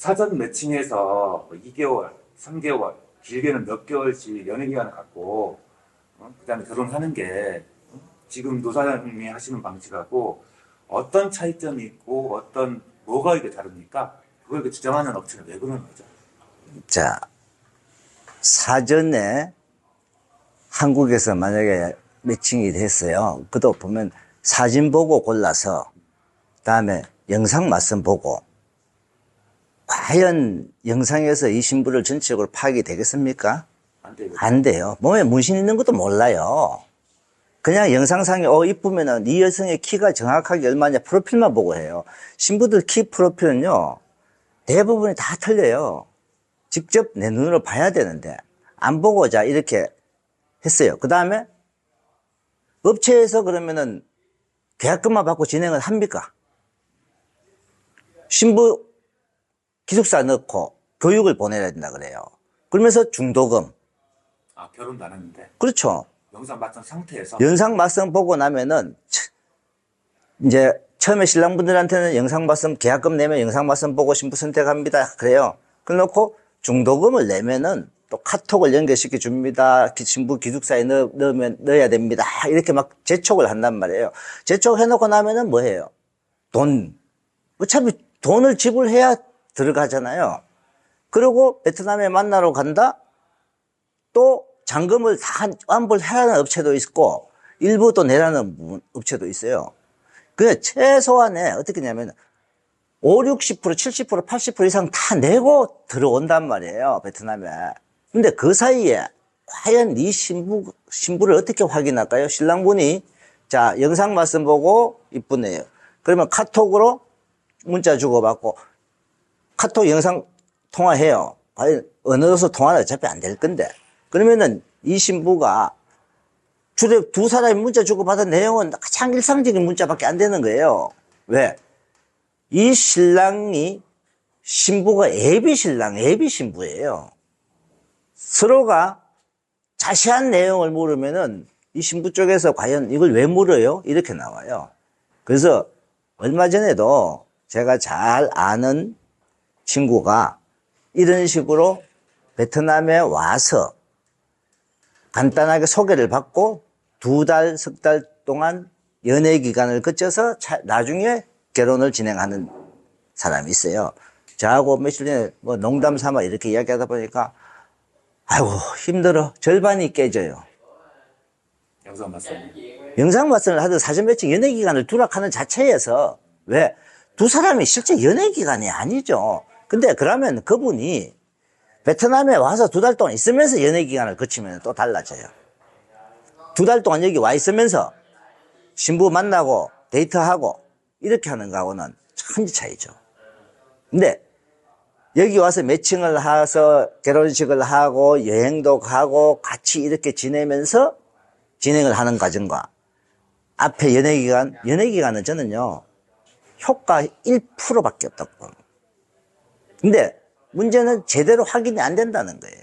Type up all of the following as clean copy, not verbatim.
사전 매칭해서 2개월, 3개월, 길게는 몇 개월씩 연애 기간을 갖고 그다음에 결혼하는 게 지금 노사장님이 하시는 방식하고 어떤 차이점이 있고 뭐가 이게 다릅니까? 그걸 이렇게 주장하는 업체는 왜 그러는 거죠? 자, 사전에 한국에서 만약에 매칭이 됐어요. 그도 보면 사진 보고 골라서 다음에 영상 맞선 보고 과연 영상에서 이 신부를 전체적으로 파악이 되겠습니까? 안 되거든요. 안 돼요. 몸에 문신 있는 것도 몰라요. 그냥 영상상에 이쁘면은 이 여성의 키가 정확하게 얼마냐 프로필만 보고 해요. 신부들 키 프로필은요 대부분이 다 틀려요. 직접 내 눈으로 봐야 되는데 안 보고 자 이렇게 했어요. 그 다음에 업체에서 그러면은 계약금만 받고 진행을 합니까? 신부 기숙사 넣고 교육을 보내야 된다 그래요. 그러면서 중도금. 아, 결혼도 안 했는데 그렇죠. 영상 봤던 상태에서 영상 맞선 보고 나면은 이제 처음에 신랑분들한테는 영상 맞선 계약금 내면 영상 맞선 보고 신부 선택합니다 그래요. 그래놓고 중도금을 내면은 또 카톡을 연결시켜 줍니다. 신부 기숙사에 넣어야 됩니다. 이렇게 막 재촉을 한단 말이에요. 재촉해놓고 나면은 뭐예요? 어차피 돈을 지불해야 들어가잖아요. 그리고 베트남에 만나러 간다? 또 잔금을 다 환불하라는 업체도 있고 일부 또 내라는 업체도 있어요. 그냥 최소한에 어떻게 하냐면 5, 60%, 70%, 80% 이상 다 내고 들어온단 말이에요. 베트남에. 근데 그 사이에 과연 이 신부를 어떻게 확인할까요? 신랑분이 자 영상 말씀 보고 이쁘네요. 그러면 카톡으로 문자 주고받고 카톡 영상 통화해요. 과연 언어로서 통화는 어차피 안 될 건데 그러면은 이 신부가 주로 두 사람이 문자 주고받은 내용은 가장 일상적인 문자밖에 안 되는 거예요. 왜? 이 신랑이 신부가 애비 신랑, 애비 신부예요. 서로가 자세한 내용을 물으면은 이 신부 쪽에서 과연 이걸 왜 물어요? 이렇게 나와요. 그래서 얼마 전에도 제가 잘 아는 친구가 이런 식으로 베트남에 와서 간단하게 소개를 받고 2달, 석 달 동안 연애 기간을 거쳐서 나중에 결혼을 진행하는 사람이 있어요. 저하고 며칠 전에 뭐 농담 삼아 이렇게 이야기하다 보니까 아이고 힘들어. 절반이 깨져요. 영상 봤어요. 영상 맞선을 하든 사전 매칭 연애 기간을 두락하는 자체에서 왜? 두 사람이 실제 연애 기간이 아니죠. 근데 그러면 그분이 베트남에 와서 2달 동안 있으면서 연애 기간을 거치면 또 달라져요. 2달 동안 여기 와 있으면서 신부 만나고 데이트하고 이렇게 하는 거하고는 천지 차이죠. 근데 여기 와서 매칭을 해서 결혼식을 하고 여행도 가고 같이 이렇게 지내면서 진행을 하는 과정과 앞에 연애 기간은 저는요 효과 1%밖에 없다고 봅니다. 근데 문제는 제대로 확인이 안 된다는 거예요.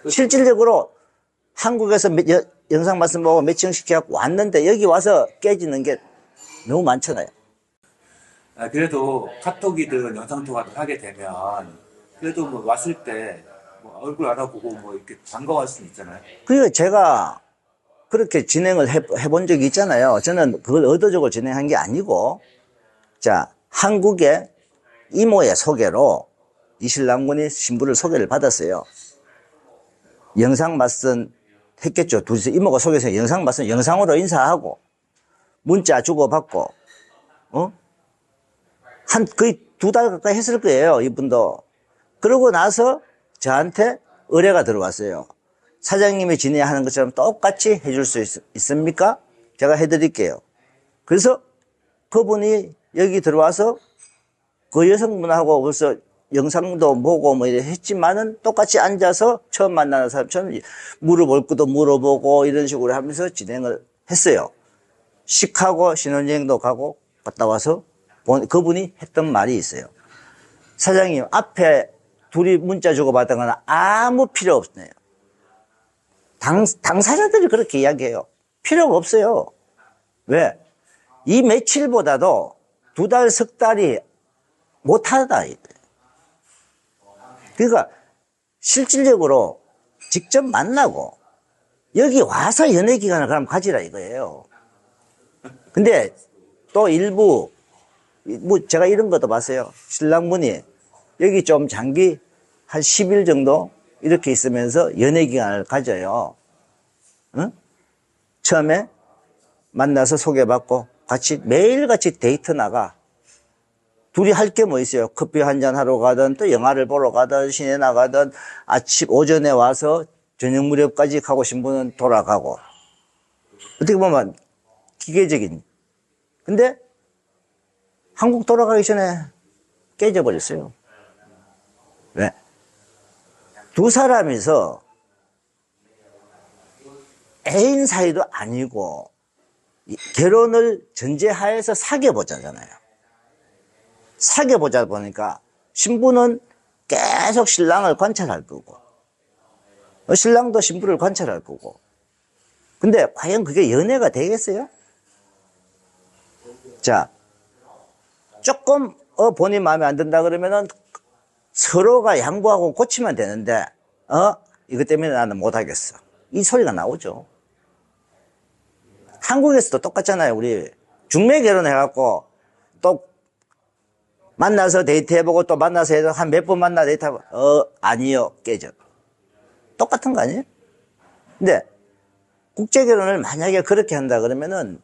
실질적으로 한국에서 영상 말씀 보고 매칭시켜갖고 왔는데 여기 와서 깨지는 게 너무 많잖아요. 아, 그래도 카톡이든 영상통화를 하게 되면 그래도 뭐 왔을 때 뭐 얼굴 알아보고 뭐 이렇게 반가워할 수는 있잖아요. 그러니까 제가 그렇게 진행을 해본 적이 있잖아요. 저는 그걸 의도적으로 진행한 게 아니고 자 한국의 이모의 소개로 이 신랑분이 신부를 소개를 받았어요. 영상 맞선 했겠죠. 둘이서 이모가 소개해서 영상 맞선 영상으로 인사하고 문자 주고받고 한 거의 2달 가까이 했을 거예요. 이분도. 그러고 나서 저한테 의뢰가 들어왔어요. 사장님이 진행하는 것처럼 똑같이 해줄 수 있습니까? 제가 해드릴게요. 그래서 그분이 여기 들어와서 그 여성분하고 벌써 영상도 보고 뭐 이래 했지만은 똑같이 앉아서 처음 만나는 사람처럼 물어볼 것도 물어보고 이런 식으로 하면서 진행을 했어요. 식하고 신혼여행도 가고 갔다 와서 그분이 했던 말이 있어요. 사장님 앞에 둘이 문자 주고받은 건 아무 필요 없네요. 당사자들이 그렇게 이야기해요. 필요가 없어요. 왜? 이 며칠보다도 2달, 석 달이 못하다. 그러니까 실질적으로 직접 만나고 여기 와서 연애 기간을 그럼 가지라 이거예요. 근데 또 일부 뭐 제가 이런 것도 봤어요. 신랑분이 여기 좀 장기 한 10일 정도 이렇게 있으면서 연애 기간을 가져요. 응? 처음에 만나서 소개받고 같이 매일같이 데이트 나가. 둘이 할 게 뭐 있어요? 커피 한잔 하러 가든 또 영화를 보러 가든 시내 나가든 아침 오전에 와서 저녁 무렵까지 가고 싶은 분은 돌아가고. 어떻게 보면 기계적인. 근데 한국 돌아가기 전에 깨져버렸어요. 왜? 두 사람이서 애인 사이도 아니고 결혼을 전제하에서 사귀어보자잖아요. 사귀어보자 보니까 신부는 계속 신랑을 관찰할 거고 신랑도 신부를 관찰할 거고 근데 과연 그게 연애가 되겠어요? 자, 조금 본인 마음에 안 든다 그러면은 서로가 양보하고 고치면 되는데 이것 때문에 나는 못하겠어. 이 소리가 나오죠. 한국에서도 똑같잖아요. 우리 중매 결혼해갖고 또 만나서 데이트해보고 또 만나서 해서 한 몇 번 만나 데이트하고 아니요 깨져. 똑같은 거 아니에요? 근데 국제결혼을 만약에 그렇게 한다 그러면은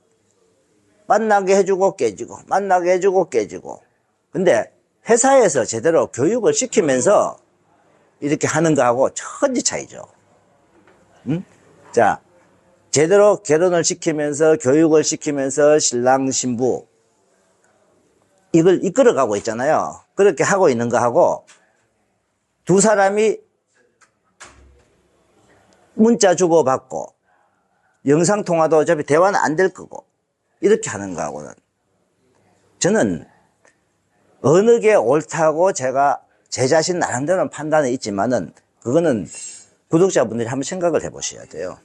만나게 해주고 깨지고 만나게 해주고 깨지고 근데 회사에서 제대로 교육을 시키면서 이렇게 하는 거하고 천지 차이죠. 응? 자, 제대로 결혼을 시키면서 교육을 시키면서 신랑 신부 이걸 이끌어가고 있잖아요. 그렇게 하고 있는 거하고 두 사람이 문자 주고받고 영상통화도 어차피 대화는 안 될 거고 이렇게 하는 거하고는 저는 어느 게 옳다고 제가 제 자신 나름대로는 판단이 있지만은 그거는 구독자분들이 한번 생각을 해보셔야 돼요.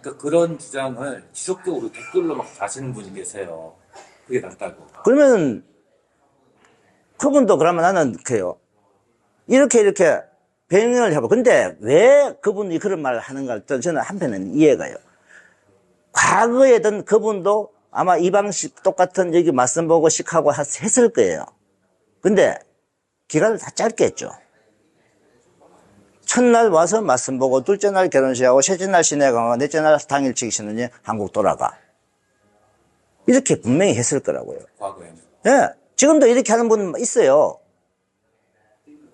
그러니까 그런 주장을 지속적으로 댓글로 막 다시는 분이 계세요. 그게 낫다고. 그러면 그분도 그러면 나는 그래요. 이렇게 변형을 해봐. 근데 왜 그분이 그런 말을 하는가 저는 한편은 이해가 가요. 과거에든 그분도 아마 이 방식 똑같은 여기 맞선 보고 식하고 했을 거예요. 근데 기간을 다 짧게 했죠. 첫날 와서 맞선 보고 둘째 날 결혼식하고 셋째 날 시내 가고 넷째 날 당일치기 신혼여행 한국 돌아가. 이렇게 분명히 했을 거라고요. 과거에는. 예. 지금도 이렇게 하는 분 있어요.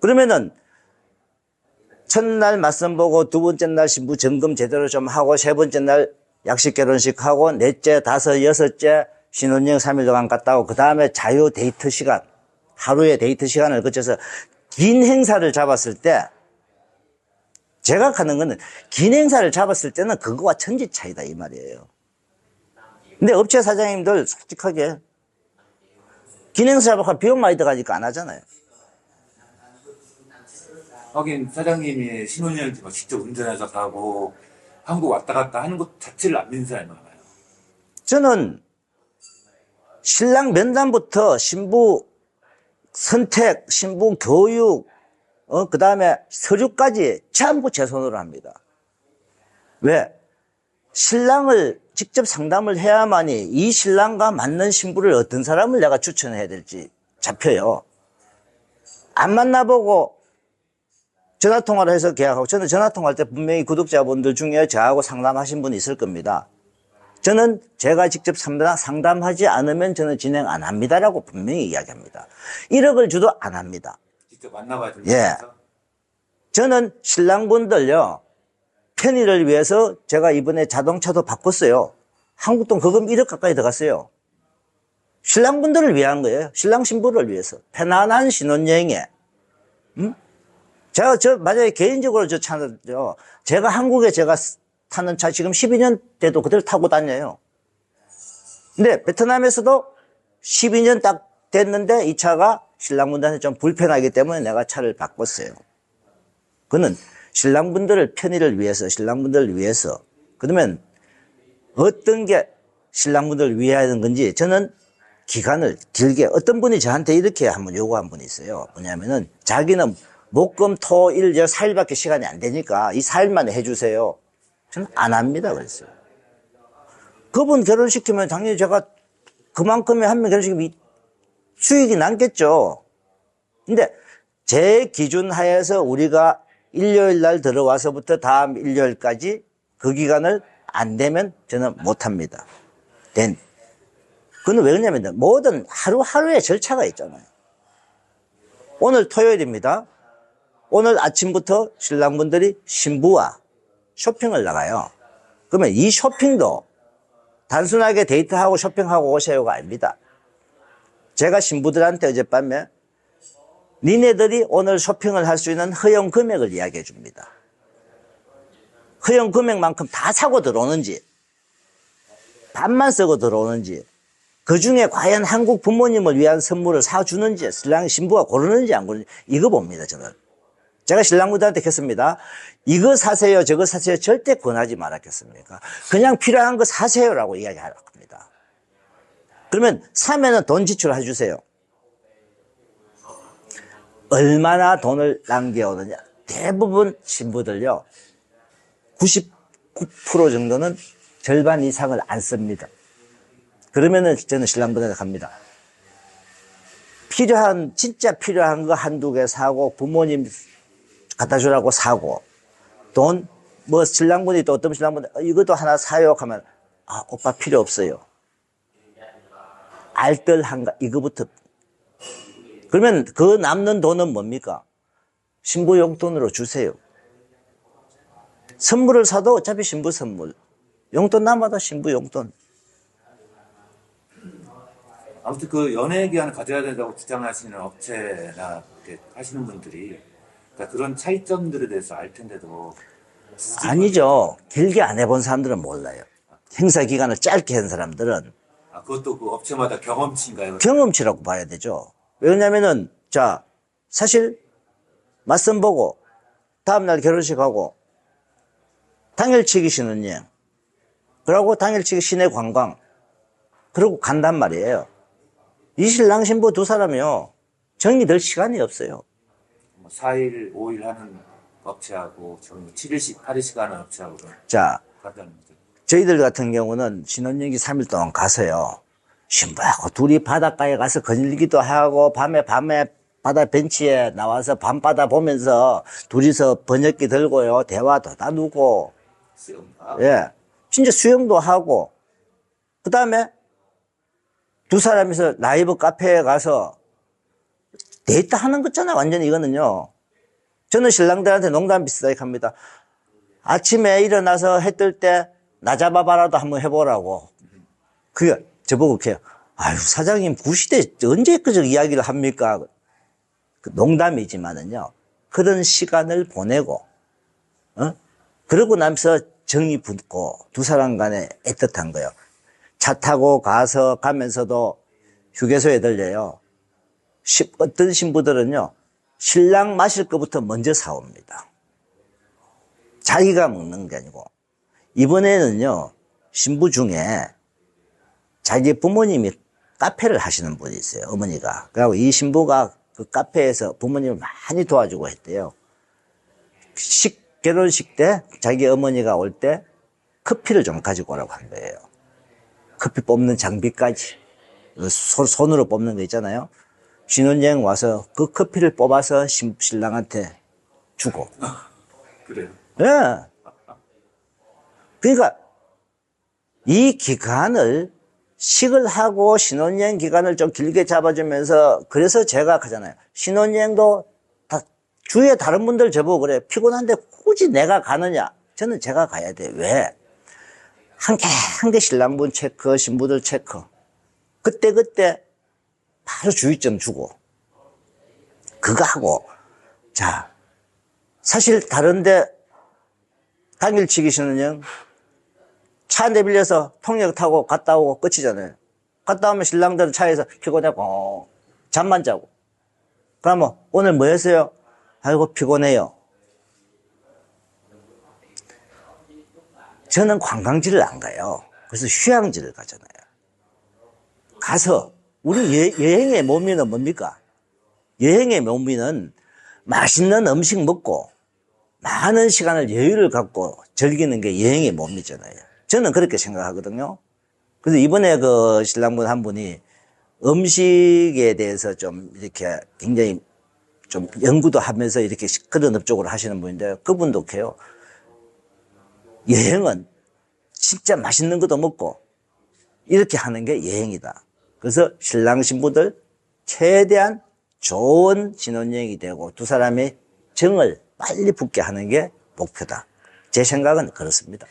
그러면은 첫날 맞선 보고 두 번째 날 신부 점검 제대로 좀 하고 세 번째 날 약식 결혼식 하고 넷째, 다섯, 여섯째 신혼여행 3일 동안 갔다 오고 그 다음에 자유 데이트 시간 하루의 데이트 시간을 거쳐서 긴 행사를 잡았을 때 제가 가는 거는 긴 행사를 잡았을 때는 그거와 천지 차이다 이 말이에요. 근데 업체 사장님들 솔직하게 긴 행사 잡아서 비용 많이 들어가니까 안 하잖아요. 하긴 사장님이 신혼여행 막 직접 운전해서 가고 한국 왔다 갔다 하는 것 자체를 안 믿는 사람이 많아요. 저는 신랑 면담부터 신부 선택, 신부 교육, 그 다음에 서류까지 전부 제 손으로 합니다. 왜? 신랑을 직접 상담을 해야만이 이 신랑과 맞는 신부를 어떤 사람을 내가 추천해야 될지 잡혀요. 안 만나보고 전화통화를 해서 계약하고 저는 전화통화할 때 분명히 구독자분들 중에 저하고 상담하신 분이 있을 겁니다. 저는 제가 직접 상담하지 않으면 저는 진행 안 합니다라고 분명히 이야기합니다. 1억을 줘도 안 합니다. 직접 만나봐야 된다. 예. 저는 신랑분들요, 편의를 위해서 제가 이번에 자동차도 바꿨어요. 한국돈 거금 1억 가까이 들어갔어요. 신랑분들을 위한 거예요. 신랑 신부를 위해서. 편안한 신혼여행에. 만약에 개인적으로 저 차는, 제가 한국에 제가 타는 차 지금 12년 돼도 그대로 타고 다녀요. 근데 베트남에서도 12년 딱 됐는데 이 차가 신랑분들한테 좀 불편하기 때문에 내가 차를 바꿨어요. 그는 신랑분들을 편의를 위해서, 신랑분들을 위해서. 그러면 어떤 게 신랑분들을 위해 하는 건지 저는 기간을 길게, 어떤 분이 저한테 이렇게 한번 요구한 분이 있어요. 뭐냐면은 자기는 목금토일 4일밖에 시간이 안 되니까 이 4일 만에 해주세요. 저는 안 합니다 그랬어요. 그분 결혼시키면 당연히 제가 그만큼의 한 명 결혼시키면 수익이 남겠죠. 근데 제 기준 하에서 우리가 일요일 날 들어와서부터 다음 일요일까지 그 기간을 안 되면 저는 못 합니다. 그건 왜 그러냐면 모든 하루하루의 절차가 있잖아요. 오늘 토요일입니다. 오늘 아침부터 신랑분들이 신부와 쇼핑을 나가요. 그러면 이 쇼핑도 단순하게 데이트하고 쇼핑하고 오세요가 아닙니다. 제가 신부들한테 어젯밤에 니네들이 오늘 쇼핑을 할 수 있는 허용 금액을 이야기해 줍니다. 허용 금액만큼 다 사고 들어오는지, 반만 쓰고 들어오는지, 그 중에 과연 한국 부모님을 위한 선물을 사주는지, 신부가 고르는지 안 고르는지, 이거 봅니다, 저는. 제가 신랑분들한테 했습니다. 이거 사세요, 저거 사세요, 절대 권하지 말았겠습니까? 그냥 필요한 거 사세요라고 이야기할 겁니다. 그러면 사면은 돈 지출해 주세요. 얼마나 돈을 남겨오느냐. 대부분 신부들요, 99% 정도는 절반 이상을 안 씁니다. 그러면은 저는 신랑분한테 갑니다. 진짜 필요한 거 한두 개 사고, 부모님 갖다 주라고 사고, 신랑분이 또 어떤 신랑분이 이것도 하나 사요 하면, 오빠 필요 없어요. 알뜰한가, 이거부터. 그러면 그 남는 돈은 뭡니까? 신부 용돈으로 주세요. 선물을 사도 어차피 신부 선물. 용돈 남아도 신부 용돈. 아무튼 그 연애 기간을 가져야 된다고 주장하시는 업체나 이렇게 하시는 분들이 그러니까 그런 차이점들에 대해서 알 텐데도 아니죠. 길게 안 해본 사람들은 몰라요. 행사 기간을 짧게 한 사람들은 그것도 그 업체마다 경험치인가요? 경험치라고 봐야 되죠. 왜냐면은 사실 맞선 보고 다음날 결혼식하고 당일치기 신혼여행 그러고 당일치기 시내 관광 그러고 간단 말이에요. 이 신랑 신부 두 사람이요 정리될 시간이 없어요. 4일, 5일 하는 업체하고 7일씩, 8일씩 하는 업체하고 간다는 거죠. 저희들 같은 경우는 신혼여행이 3일 동안 가서요. 신부하고 둘이 바닷가에 가서 거닐기도 하고 밤에 바다 벤치에 나와서 밤바다 보면서 둘이서 번역기 들고요. 대화도 나누고. 예. 진짜 수영도 하고. 그 다음에 두 사람이서 라이브 카페에 가서 데이트 하는 거잖아. 완전히 이거는요. 저는 신랑들한테 농담 비슷하게 합니다. 아침에 일어나서 해 뜰 때 나 잡아봐라도 한번 해보라고. 그게 저보고 그래요. 아유, 사장님, 구시대 언제 그저 이야기를 합니까? 농담이지만은요. 그런 시간을 보내고, 그러고 나면서 정이 붙고 두 사람 간에 애틋한 거예요. 차 타고 가면서도 휴게소에 들려요. 어떤 신부들은요, 신랑 마실 것부터 먼저 사옵니다. 자기가 먹는 게 아니고. 이번에는요, 신부 중에 자기 부모님이 카페를 하시는 분이 있어요, 어머니가. 그리고 이 신부가 그 카페에서 부모님을 많이 도와주고 했대요. 결혼식 때 자기 어머니가 올 때 커피를 좀 가지고 오라고 한 거예요. 커피 뽑는 장비까지. 손으로 뽑는 거 있잖아요. 신혼여행 와서 그 커피를 뽑아서 신랑한테 주고. 그래요? 예. 그러니까 이 기간을 식을 하고 신혼여행 기간을 좀 길게 잡아주면서 그래서 제가 하잖아요. 신혼여행도 주위에 다른 분들 저보고 그래. 피곤한데 굳이 내가 가느냐? 저는 제가 가야 돼. 왜? 한 개 신랑분 체크, 신부들 체크. 그때 바로 주의점 주고. 그거 하고. 자, 사실 다른데 당일치기 신혼여행 차 한 대 빌려서 통역 타고 갔다 오고 끝이잖아요. 갔다 오면 신랑들은 차에서 피곤하고 잠만 자고. 그러면 오늘 뭐 했어요? 아이고 피곤해요. 저는 관광지를 안 가요. 그래서 휴양지를 가잖아요. 가서 우리 여행의 묘미는 뭡니까? 여행의 묘미는 맛있는 음식 먹고 많은 시간을 여유를 갖고 즐기는 게 여행의 몸이잖아요. 저는 그렇게 생각하거든요. 그래서 이번에 그 신랑분 한 분이 음식에 대해서 좀 이렇게 굉장히 좀 연구도 하면서 이렇게 그런 업적으로 하시는 분인데 그분도 그래요. 여행은 진짜 맛있는 것도 먹고 이렇게 하는 게 여행이다. 그래서 신랑 신부들 최대한 좋은 신혼여행이 되고 두 사람의 정을 빨리 붙게 하는 게 목표다. 제 생각은 그렇습니다.